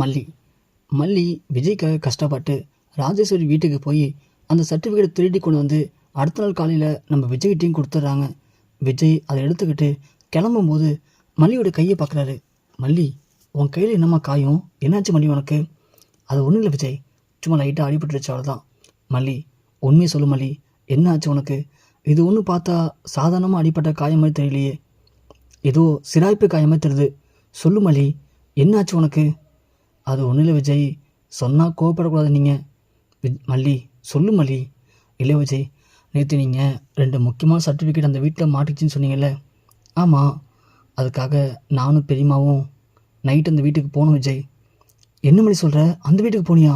மல்லி மல்லி விஜய்க்காக கஷ்டப்பட்டு ராஜேஸ்வரி வீட்டுக்கு போய் அந்த சர்டிஃபிகேட் திருடி கொண்டு வந்து அடுத்த நாள் காலையில் நம்ம விஜய்கிட்டையும் கொடுத்துட்றாங்க. விஜய் அதை எடுத்துக்கிட்டு கிளம்பும்போது மல்லியோட கையை பார்க்குறாரு. மல்லி, உன் கையில் என்னம்மா காயம்? என்னாச்சு மல்லி உனக்கு? அது ஒன்றும் இல்லை விஜய், சும்மா லைட்டாக அடிபட்டுருச்சு அவ்வளோதான். மல்லி, உண்மையை சொல்லு மல்லி, என்ன ஆச்சு உனக்கு? இது ஒன்று பார்த்தா சாதாரணமாக அடிப்பட்ட காயம் மாதிரி தெரியலையே, ஏதோ சிராய்ப்பு காயமாக தெரியுது. சொல்லு மல்லி, என்ன ஆச்சு உனக்கு? அது ஒன்றும் இல்லை விஜய், சொன்னால் கோவப்படக்கூடாது நீங்கள். மல்லி, சொல்லு மல்லி. இல்லை விஜய், நேற்று நீங்கள் 2 முக்கியமான சர்டிஃபிகேட் அந்த வீட்டில் மாட்டிச்சின்னு சொன்னீங்கல்ல? ஆமாம், அதுக்காக நானும் பெரியம்மாவும் நைட் அந்த வீட்டுக்கு போனோம் விஜய். என்ன மல்லி சொல்கிற? அந்த வீட்டுக்கு போனியா?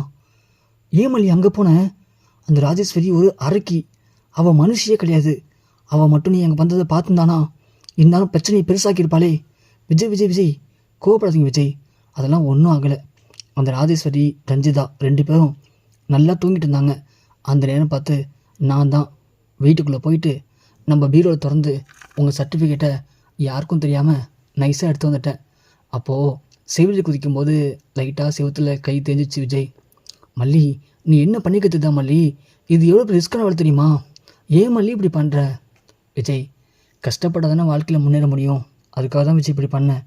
ஏன் மல்லி அங்கே போனேன்? அந்த ராஜேஸ்வரி ஒரு அரக்கி, அவள் மனுஷியே கிடையாது. அவள் மட்டும் நீ அங்கே வந்ததை பார்த்துருந்தானா இருந்தாலும் பிரச்சனையை பெருசாக்கியிருப்பாளே. விஜய் விஜய் விஜய், கோவப்படாதீங்க விஜய், அதெல்லாம் ஒன்றும் ஆகலை. அந்த ராஜேஸ்வரி ரஞ்சிதா 2 பேரும் நல்லா தூங்கிட்டு இருந்தாங்க. அந்த நேரம் பார்த்து நான் தான் வீட்டுக்குள்ளே போயிட்டு நம்ம பீரோவை திறந்து உங்கள் சர்டிஃபிகேட்டை யாருக்கும் தெரியாமல் நைஸாக எடுத்து வந்துட்டேன். அப்போது செவிலில் குதிக்கும்போது லைட்டாக செவத்தில் கை தேஞ்சிச்சு விஜய். மல்லி, நீ என்ன பண்ணிக்கிறது தான் மல்லி, இது எவ்வளோ ரிஸ்க்கான வேலை தெரியுமா? ஏன் மல்லி இப்படி பண்ணுற? விஜய், கஷ்டப்பட்டாதானே வாழ்க்கையில் முன்னேற முடியும், அதுக்காக தான் விஜய் இப்படி பண்ணேன்.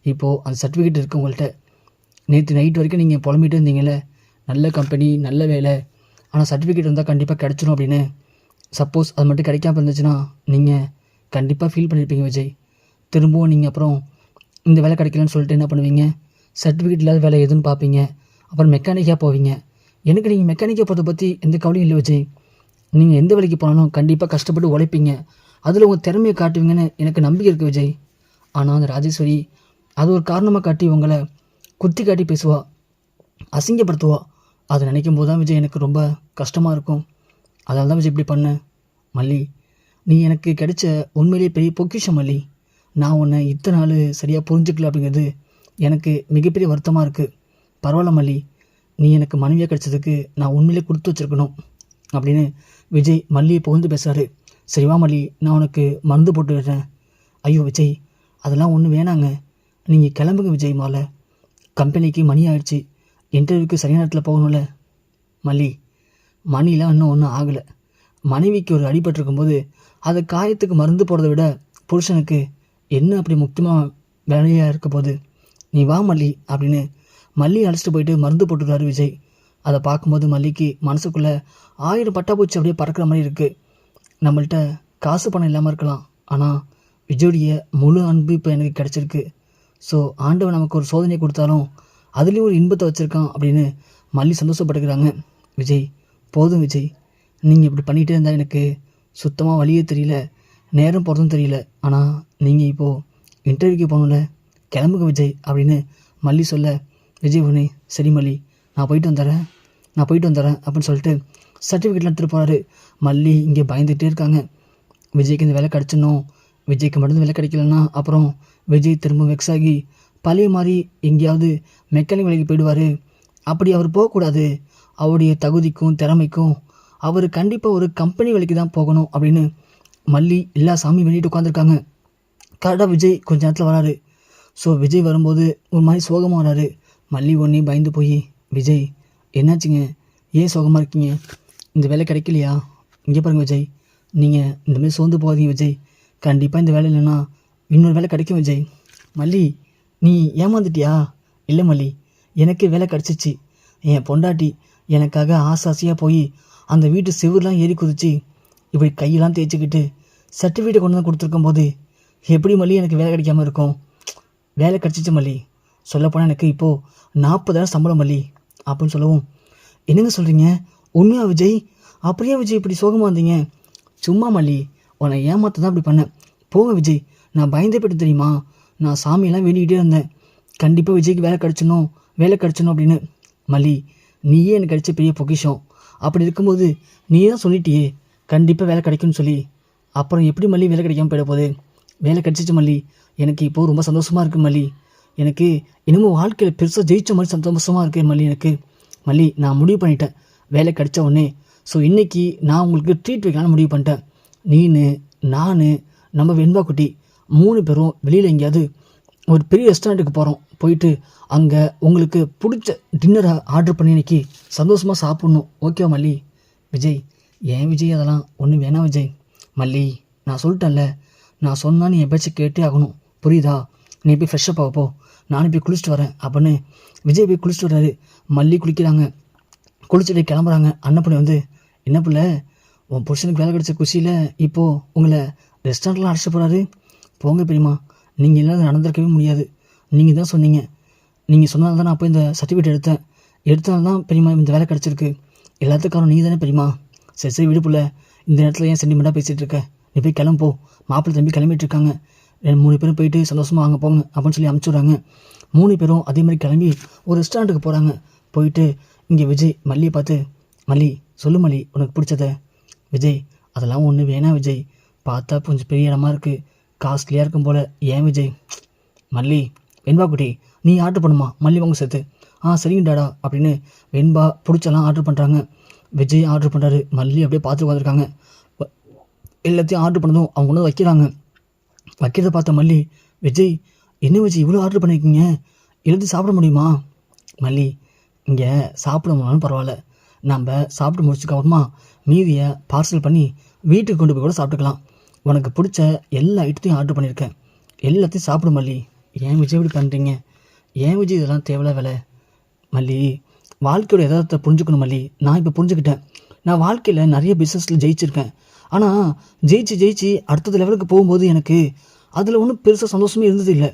இப்போது அந்த சர்டிஃபிகேட் இருக்குது உங்கள்கிட்ட. நேற்று நைட் வரைக்கும் நீங்கள் புலம்பிகிட்டு இருந்தீங்களே, நல்ல கம்பெனி நல்ல வேலை, ஆனால் சர்டிஃபிகேட் இருந்தால் கண்டிப்பாக கிடச்சிரும் அப்படின்னு. சப்போஸ் அது மட்டும் கிடைக்காம இருந்துச்சுன்னா நீங்கள் கண்டிப்பாக ஃபீல் பண்ணியிருப்பீங்க விஜய். திரும்பவும் நீங்கள் அப்புறம் இந்த வேலை கிடைக்கலன்னு சொல்லிட்டு என்ன பண்ணுவீங்க? சர்டிஃபிகேட் இல்லாத வேலை எதுன்னு பார்ப்பீங்க, அப்புறம் மெக்கானிக்காக போவீங்க. எனக்கு நீங்கள் மெக்கானிக்காக போகிறத பற்றி எந்த கவலையும் இல்லை விஜய். நீங்கள் எந்த வேலைக்கு போனாலும் கண்டிப்பாக கஷ்டப்பட்டு உழைப்பீங்க, அதில் உங்கள் திறமையை காட்டுவீங்கன்னு எனக்கு நம்பிக்கை இருக்குது விஜய். ஆனால் அந்த ராஜேஸ்வரி அது ஒரு காரணமாக காட்டி உங்களை குத்தி காட்டி பேசுவா, அசிங்கப்படுத்துவா. அதை நினைக்கும் போது தான் விஜய் எனக்கு ரொம்ப கஷ்டமாக இருக்கும். அதனால தான் விஜய் இப்படி பண்ணேன். மல்லி, நீ எனக்கு கிடைச்ச உண்மையிலேயே பெரிய பொக்கிஷம் மல்லி. நான் உன்னை இத்தனை நாள் சரியாக புரிஞ்சுக்கல அப்படிங்கிறது எனக்கு மிகப்பெரிய வருத்தமாக இருக்குது. பரவாயில்ல மல்லி, நீ எனக்கு மனைவியாக கிடைச்சதுக்கு நான் உண்மையிலே கொடுத்து வச்சுருக்கணும் அப்படின்னு விஜய் மல்லியை புகழ்ந்து பேசுகிறாரு. சரிவா மல்லி, நான் உனக்கு மருந்து போட்டு விடுறேன். ஐயோ விஜய், அதெல்லாம் ஒன்றும் வேணாங்க, நீங்கள் கிளம்புங்க விஜய். மாலை கம்பெனிக்கு மணி ஆயிடுச்சு, இன்டர்வியூக்கு சரியான நேரத்தில் போகணும்ல. மல்லி, மணிலாம் இன்னும் ஒன்றும் ஆகலை. மனைவிக்கு ஒரு அடிபட்டிருக்கும்போது அதை காயத்துக்கு மருந்து போடுறத விட புருஷனுக்கு என்ன அப்படி முக்கியமாக வேலையாக இருக்க போகுது? நீ வா மல்லி அப்படின்னு மல்லி அழைச்சிட்டு போயிட்டு மருந்து போட்டுருக்காரு விஜய். அதை பார்க்கும்போது மல்லிக்கு மனசுக்குள்ளே 1000 பட்டாப்பூச்சி அப்படியே பறக்கிற மாதிரி இருக்குது. நம்மள்கிட்ட காசு பணம் இல்லாமல் இருக்கலாம், ஆனால் விஜயோடைய முழு அன்பு இப்போ எனக்கு கிடச்சிருக்கு. ஸோ ஆண்டவன் நமக்கு ஒரு சோதனை கொடுத்தாலும் அதுலேயும் ஒரு இன்பத்தை வச்சுருக்கான் அப்படின்னு மல்லி சந்தோஷப்பட்டுக்கிறாங்க. விஜய், போதும் விஜய், நீங்கள் இப்படி பண்ணிகிட்டே இருந்தால் எனக்கு சுத்தமாக வழியே தெரியல, நேரம் போகிறதும் தெரியல. ஆனால் நீங்கள் இப்போது இன்டர்வியூக்கு போகணும்ல, கிளம்புங்க விஜய் அப்படின்னு மல்லி சொல்ல, விஜய் உடனே சரி மல்லி, நான் போயிட்டு வந்துடுறேன் அப்படின்னு சொல்லிட்டு சர்டிஃபிகேட்லாம் எடுத்துகிட்டு போகிறாரு. மல்லி இங்கே பயந்துகிட்டே இருக்காங்க. விஜய்க்கு இந்த வேலை கிடச்சிடணும், விஜய்க்கு மட்டும் வேலை கிடைக்கலன்னா அப்புறம் விஜய் திரும்ப வெக்ஸ் ஆகி பழைய மாதிரி எங்கேயாவது மெக்கானிக் வேலைக்கு போயிடுவார். அப்படி அவர் போகக்கூடாது, அவருடைய தகுதிக்கும் திறமைக்கும் அவர் கண்டிப்பாக ஒரு கம்பெனி வேலைக்கு தான் போகணும் அப்படின்னு மல்லி எல்லா சாமியும் வேண்டிட்டு உட்காந்துருக்காங்க. கரெக்டாக விஜய் கொஞ்ச நேரத்தில் வராரு. ஸோ விஜய் வரும்போது ஒரு மாதிரி சோகமாக வராரு. மல்லி ஒன்றே பயந்து போய், விஜய் என்னாச்சுங்க, ஏன் சோகமாக இருக்கீங்க? இந்த வேலை கிடைக்கலையா? இங்கே பாருங்கள் விஜய், நீங்கள் இந்தமாதிரி சோர்ந்து போகாதீங்க விஜய், கண்டிப்பாக இந்த வேலை இல்லைன்னா இன்னொரு வேலை கிடைக்கும் விஜய். மல்லி, நீ ஏமாந்துட்டியா? இல்லை மல்லி, எனக்கு வேலை கிடச்சிச்சு. என் பொண்டாட்டி எனக்காக ஆசாசியாக போய் அந்த வீட்டு செவுரெலாம் ஏறி குதிச்சு இப்படி கையெல்லாம் தேய்ச்சிக்கிட்டு சர்டிஃபிகேட் கொண்டு வந்து கொடுத்துருக்கும் போது எப்படி மல்லி எனக்கு வேலை கிடைக்காம இருக்கும்? வேலை கிடச்சிச்சு மல்லி, சொல்லப்போனால் எனக்கு இப்போது 40,000 சம்பளம் மல்லி அப்படின்னு சொல்லவும், என்னங்க சொல்கிறீங்க, உண்மையா விஜய்? அப்படியே விஜய் இப்படி சோகமாக இருந்தீங்க? சும்மா மல்லி, உன்னை ஏமாற்ற தான் இப்படி பண்ணேன். போங்க விஜய், நான் பயந்தே போய்ட்டு தெரியுமா, நான் சாமியெல்லாம் வேண்டிக்கிட்டே இருந்தேன், கண்டிப்பாக விஜய்க்கு வேலை கிடச்சணும் அப்படின்னு. மல்லி, நீயே எனக்கு கிடைச்ச பெரிய பொக்கிஷம், அப்படி இருக்கும்போது நீயே தான் சொல்லிட்டியே கண்டிப்பாக வேலை கிடைக்கும்னு சொல்லி, அப்புறம் எப்படி மல்லி வேலை கிடைக்காம போயிட போகுது? வேலை கிடச்சிச்சு மல்லி, எனக்கு இப்போது ரொம்ப சந்தோஷமாக இருக்குது மல்லி. எனக்கு இன்னமும் வாழ்க்கையில் பெருசாக ஜெயிச்ச மாதிரி சந்தோஷமாக இருக்குது மல்லி எனக்கு. மல்லி, நான் முடிவு பண்ணிட்டேன் வேலை கிடைச்ச உடனே. ஸோ இன்றைக்கி நான் உங்களுக்கு ட்ரீட் வைக்கலான்னு முடிவு பண்ணிட்டேன். நீனு, நான், நம்ம வெண்பா குட்டி 3 பேரும் வெளியில் எங்கேயாவது ஒரு பெரிய ரெஸ்டாரண்ட்டுக்கு போகிறோம். போயிட்டு அங்கே உங்களுக்கு பிடிச்ச டின்னரை ஆர்டர் பண்ணி இன்னைக்கு சந்தோஷமாக சாப்பிட்ணும். ஓகேவா மல்லி? விஜய், ஏன் விஜய் அதெல்லாம் ஒன்றும் வேணாம் விஜய். மல்லி, நான் சொல்லிட்டேன்ல, நான் சொன்னால் நீ என் பேச்சை கேட்டே ஆகணும், புரியுதா? நீ போய் ஃப்ரெஷ்ஷப் ஆகப்போ, நானும் போய் குளிச்சுட்டு வரேன் அப்படின்னு விஜய் போய் குளிச்சுட்டு வர்றாரு. மல்லி குளிக்கிறாங்க. குளிச்சுட்டு கிளம்புறாங்க. அன்னப்பண்ணி வந்து, என்ன பிள்ளை, உன் புருஷனுக்கு வேலை கிடச்ச குஷியில் இப்போது உங்களை ரெஸ்டாரண்ட்லாம் அழைச்சிட்டு போகிறாரு. போங்க பெரியம்மா, நீங்கள் இல்லாத நடந்திருக்கவே முடியாது. நீங்கள் தான் சொன்னீங்க, நீங்கள் சொன்னதால் தான் நான் போய் இந்த சர்டிஃபிகேட் எடுத்தனால தான் பெரியம்மா இந்த வேலை கிடச்சிருக்கு. எல்லாத்துக்காரும் நீ தானே பெரியம்மா. சரி சரி விடு பிள்ளை, இந்த நேரத்தில் ஏன் சென்டிமெண்ட்டாக பேசிகிட்டு இருக்க? நீ போய் கிளம்போ, மாப்பிள்ளை தம்பி கிளம்பிட்டு இருக்காங்க, 3 பேரும் போயிட்டு சந்தோஷமாக வாங்க போங்க அப்படின்னு சொல்லி அனுப்பிச்சுட்றாங்க. 3 பேரும் அதே மாதிரி கிளம்பி ஒரு ரெஸ்டாரண்ட்டுக்கு போகிறாங்க. போயிட்டு இங்கே விஜய் மல்லியை பார்த்து, மல்லி சொல்லு மல்லி, உனக்கு பிடிச்சத? விஜய், அதெல்லாம் ஒன்று வேணாம் விஜய், பார்த்தா கொஞ்சம் பெரிய இடமா இருக்குது, காஸ்ட்லியாக இருக்கும் போல். ஏன் விஜய்? மல்லி, வெண்பா குட்டி நீ ஆர்டர் பண்ணுமா, மல்லி வாங்க சேர்த்து. சரிங்க டாடா அப்படின்னு வெண்பா பிடிச்செல்லாம் ஆர்டர் பண்ணுறாங்க. விஜய் ஆர்டர் பண்ணுறாரு. மல்லி அப்படியே பார்த்து உட்காந்துருக்காங்க. எல்லாத்தையும் ஆர்டர் பண்ணதும் அவங்க ஒன்று வைக்கிறாங்க. வைக்கிறத பார்த்த மல்லி, விஜய் என்ன விஜய் இவ்வளோ ஆர்டர் பண்ணியிருக்கீங்க, எல்லாத்தையும் சாப்பிட முடியுமா? மல்லி, இங்கே சாப்பிட முடியாலும் பரவாயில்ல, நம்ம சாப்பிட்டு முடிச்சுக்கப்புறமா மீதியை பார்சல் பண்ணி வீட்டுக்கு கொண்டு போய் கூட சாப்பிட்டுக்கலாம். உனக்கு பிடிச்ச எல்லா ஐட்டத்தையும் ஆர்டர் பண்ணியிருக்கேன், எல்லாத்தையும் சாப்பிடும் மல்லி. ஏன் விஜய் இப்படி பண்ணுறீங்க? ஏன் விஜய் இதெல்லாம் தேவையில்ல வேலை? மல்லி, வாழ்க்கையோட எதார்த்தத்தை புரிஞ்சுக்கணும் மல்லி. நான் இப்போ புரிஞ்சுக்கிட்டேன். நான் வாழ்க்கையில் நிறைய பிஸ்னஸில் ஜெயிச்சிருக்கேன். ஆனால் ஜெயிச்சு அடுத்த லெவலுக்கு போகும்போது எனக்கு அதில் ஒன்றும் பெருசாக சந்தோஷமே இருந்தது இல்லை.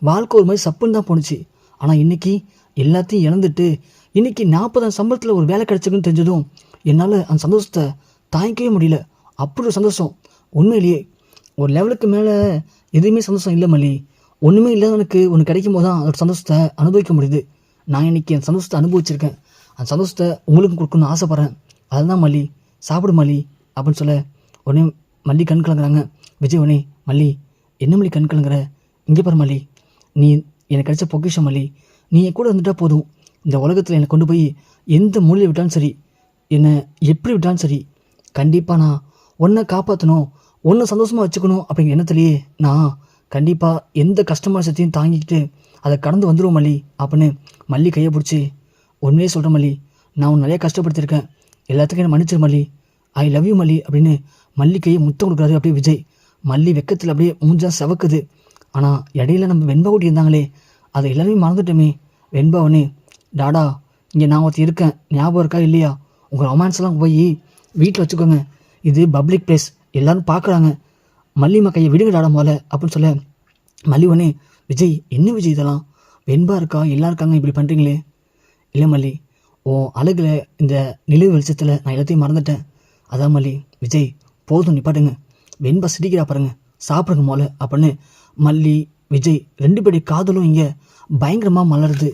வாழ்க்கை ஒரு மாதிரி சப்புன்னு தான் போணுச்சு. ஆனால் இன்றைக்கி எல்லாத்தையும் இழந்துட்டு இன்றைக்கி 40,000 சம்பளத்தில் ஒரு வேலை கிடச்சிருக்குன்னு தெரிஞ்சதும் என்னால் அந்த சந்தோஷத்தை தாங்கிக்கவே முடியல. அப்படி ஒரு சந்தோஷம். உண்மையிலேயே ஒரு லெவலுக்கு மேலே எதுவுமே சந்தோஷம் இல்லை மல்லி. ஒன்றுமே இல்லாதவனுக்கு ஒன்று கிடைக்கும் போது தான் அதோட சந்தோஷத்தை அனுபவிக்க முடியுது. நான் இன்றைக்கி அந்த சந்தோஷத்தை அனுபவிச்சிருக்கேன். அந்த சந்தோஷத்தை உங்களுக்கும் கொடுக்கணும்னு ஆசைப்பட்றேன். அதுதான் மல்லி, சாப்பிடு மல்லி அப்படின்னு சொல்ல உடனே மல்லி கண் கலங்குறாங்க. விஜய் உடனே, மல்லி என்ன மல்லி கண் கலங்குற? இங்கே பாரு மல்லி, நீ எனக்கு கிடைச்ச பொக்கிஷம் மல்லி. நீ என் கூட வந்துட்டால் போதும். இந்த உலகத்தில் என்னை கொண்டு போய் எந்த மூலையில் விட்டாலும் சரி, என்னை எப்படி விட்டாலும் சரி, கண்டிப்பாக நான் ஒன்றை காப்பாற்றணும், ஒன்றை சந்தோஷமாக வச்சுக்கணும் அப்படிங்கிற எண்ணத்துலேயே நான் கண்டிப்பாக எந்த கஷ்டமான சத்தையும் தாங்கிக்கிட்டு அதை கடந்து வந்துடுவோம் மல்லி அப்படின்னு மல்லி கையை பிடிச்சி, உண்மையே சொல்கிறேன் மல்லி, நான் உன்னை நிறையா கஷ்டப்படுத்தியிருக்கேன், எல்லாத்துக்கும் என்ன மன்னிச்சிரு மல்லி, ஐ லவ் யூ மல்லி அப்படின்னு மல்லி கையை முத்தம் கொடுக்குறாரு. அப்படியே விஜய் மல்லி வெக்கத்தில் அப்படியே மூஞ்சா செவக்குது. ஆனால் இடையில நம்ம வெண்பா கூட்டி இருந்தாங்களே, அதை எல்லாருமே மறந்துட்டோமே. வெண்பாவனே, டாடா இங்கே நான் ஒருத்தர் இருக்கேன், ஞாபகம் இருக்கா இல்லையா? உங்கள் ரொமான்ஸ்லாம் போய் வீட்டில் வச்சுக்கோங்க, இது பப்ளிக் பிளேஸ், எல்லோரும் பார்க்குறாங்க, மல்லிம்மா கையை விடுங்க டாடா முதல்ல அப்படின்னு சொல்ல, மல்லிவனே, விஜய் என்ன விஜய் இதெல்லாம், வெண்பா இருக்கா, எல்லாம் இருக்காங்க, இப்படி பண்ணுறீங்களே? இல்லை மல்லி, உன் அழகில் இந்த நிலவு வெளிச்சத்தில் நான் எல்லாத்தையும் மறந்துட்டேன். அதான் மல்லி. விஜய் போதும் நிப்பாட்டுங்க, வெண்பா சிரிக்கிறா பாருங்க, சாப்பிடுங்க முதல்ல அப்படின்னு மல்லி விஜய் 2 பேருடைய காதலும் இங்கே பயங்கரமாக மலருது.